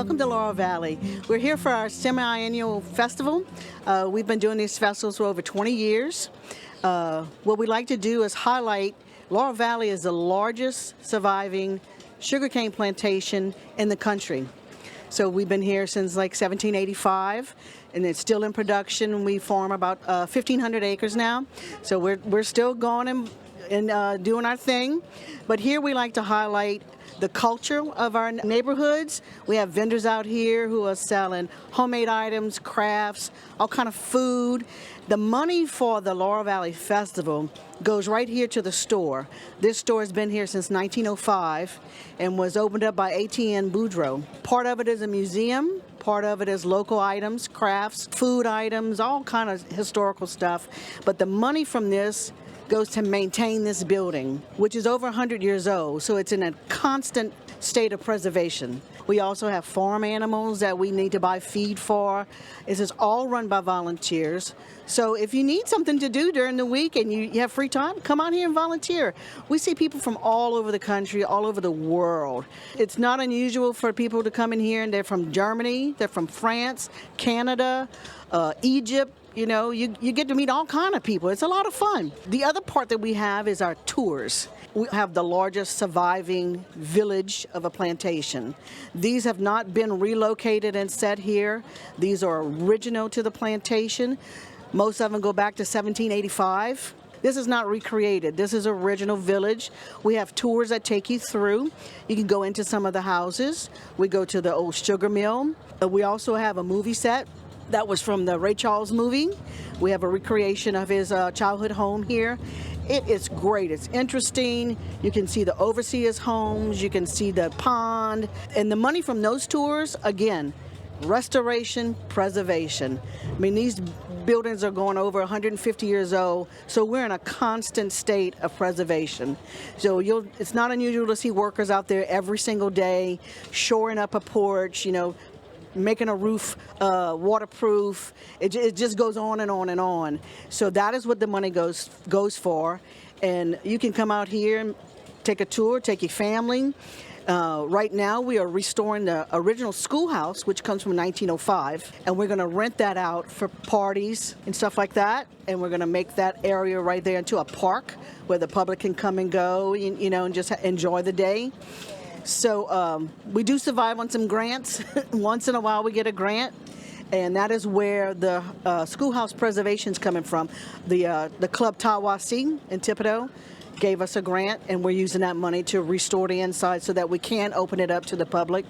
welcome to Laurel Valley. We're here for our semi-annual festival. We've been doing these festivals for over 20 years. What we like to do is highlight Laurel Valley is the largest surviving sugarcane plantation in the country. So we've been here since like 1785, and it's still in production. We farm about 1,500 acres now, so we're still going and doing our thing. But here we like to highlight the culture of our neighborhoods. We have vendors out here who are selling homemade items, crafts, all kind of food. The money for the Laurel Valley Festival goes right here to the store. This store has been here since 1905 and was opened up by A.T.N. Boudreaux. Part of it is a museum, part of it is local items, crafts, food items, all kind of historical stuff. But the money from this goes to maintain this building, which is over 100 years old, so it's in a constant state of preservation. We also have farm animals that we need to buy feed for. This is all run by volunteers. So if you need something to do during the week and you have free time, come out here and volunteer. We see people from all over the country, all over the world. It's not unusual for people to come in here, and they're from Germany, they're from France, Canada, Egypt. You know, you get to meet all kind of people. It's a lot of fun. The other part that we have is our tours. We have the largest surviving village of a plantation. These have not been relocated and set here. These are original to the plantation. Most of them go back to 1785. This is not recreated. This is original village. We have tours that take you through. You can go into some of the houses. We go to the old sugar mill. We also have a movie set. That was from the Ray Charles movie. We have a recreation of his childhood home here. It is great. It's interesting. You can see the overseer's homes. You can see the pond. And the money from those tours, again, restoration, preservation. I mean, these buildings are going over 150 years old, so we're in a constant state of preservation. So it's not unusual to see workers out there every single day, shoring up a porch, you know, making a roof waterproof. It just goes on and on and on. So that is what the money goes for. And you can come out here and take a tour, take your family. Right now we are restoring the original schoolhouse, which comes from 1905, and we're going to rent that out for parties and stuff like that. And we're going to make that area right there into a park where the public can come and go, you know, and just enjoy the day. So we do survive on some grants. Once in a while we get a grant, and that is where the schoolhouse preservation is coming from. The Club Tawasi in Thibodaux gave us a grant, and we're using that money to restore the inside so that we can open it up to the public.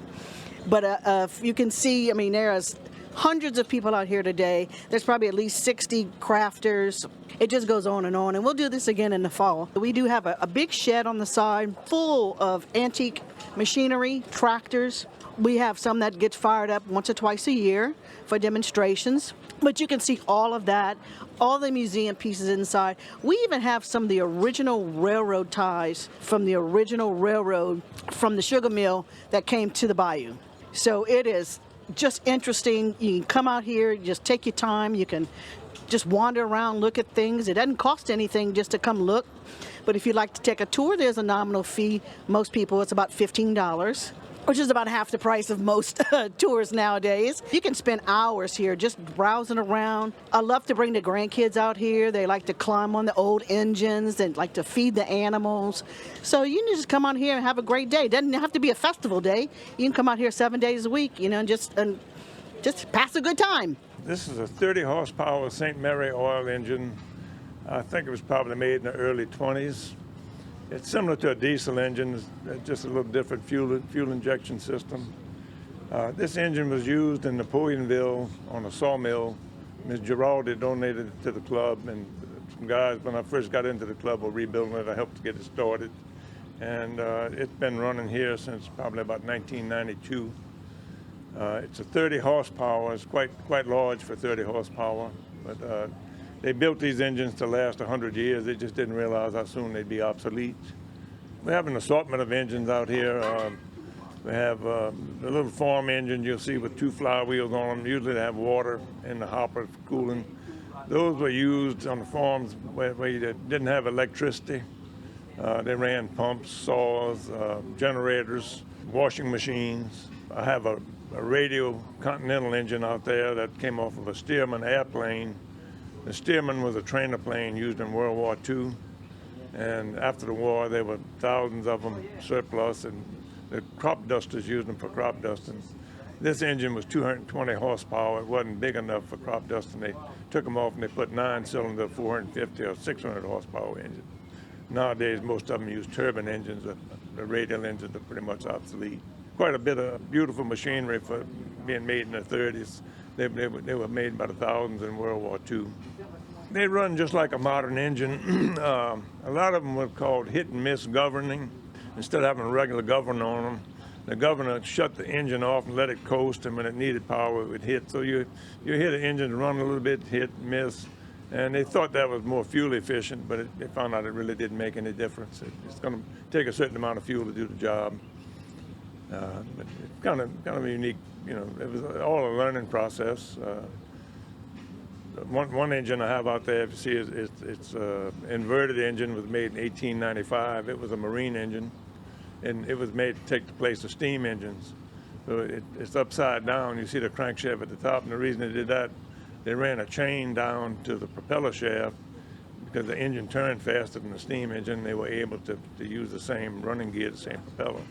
But you can see, I mean, there's hundreds of people out here today. There's probably at least 60 crafters. It just goes on, and we'll do this again in the fall. We do have a big shed on the side full of antique machinery, tractors. We have some that gets fired up once or twice a year for demonstrations. But you can see all of that, all the museum pieces inside. We even have some of the original railroad ties from the original railroad from the sugar mill that came to the bayou. So it is just interesting. You can come out here, just take your time. You can just wander around, look at things. It doesn't cost anything just to come look. But if you'd like to take a tour, there's a nominal fee. Most people, it's about $15, which is about half the price of most tours nowadays. You can spend hours here just browsing around. I love to bring the grandkids out here. They like to climb on the old engines and like to feed the animals. So you can just come out here and have a great day. It doesn't have to be a festival day. You can come out here 7 days a week, you know, and just pass a good time. This is a 30 horsepower St. Mary oil engine. I think it was probably made in the early 20s. It's similar to a diesel engine, just a little different fuel injection system. This engine was used in Napoleonville on a sawmill. Ms. Giraldi donated it to the club, and some guys, when I first got into the club, were rebuilding it. I helped to get it started. And it's been running here since probably about 1992. It's a 30 horsepower. It's quite large for 30 horsepower, but they built these engines to last 100 years. They just didn't realize how soon they'd be obsolete. We have an assortment of engines out here. We have the little farm engine you'll see with 2 flywheels on them. Usually they have water in the hopper for cooling. Those were used on the farms where you didn't have electricity. They ran pumps, saws, generators, washing machines. I have a a radio Continental engine out there that came off of a Stearman airplane. The Stearman was a trainer plane used in World War II, and after the war there were thousands of them surplus, and the crop dusters used them for crop dusting. This engine was 220 horsepower. It wasn't big enough for crop dusting. They took them off and they put 9-cylinder 450 or 600 horsepower engine. Nowadays most of them use turbine engines. The radial engines are pretty much obsolete. Quite a bit of beautiful machinery for being made in the 30s. They were made by the thousands in World War II. They run just like a modern engine. A lot of them were called hit and miss governing. Instead of having a regular governor on them, the governor shut the engine off and let it coast, and when it needed power, it would hit. So you hear the engine run a little bit, hit, miss, and they thought that was more fuel efficient, but they found out it really didn't make any difference. It's going to take a certain amount of fuel to do the job. But it's kind of unique, you know. It was all a learning process. One engine I have out there, if you see, it's inverted engine, was made in 1895. It was a marine engine, and it was made to take the place of steam engines. So it's upside down. You see the crankshaft at the top, and the reason they did that, they ran a chain down to the propeller shaft because the engine turned faster than the steam engine. They were able to use the same running gear, the same propeller.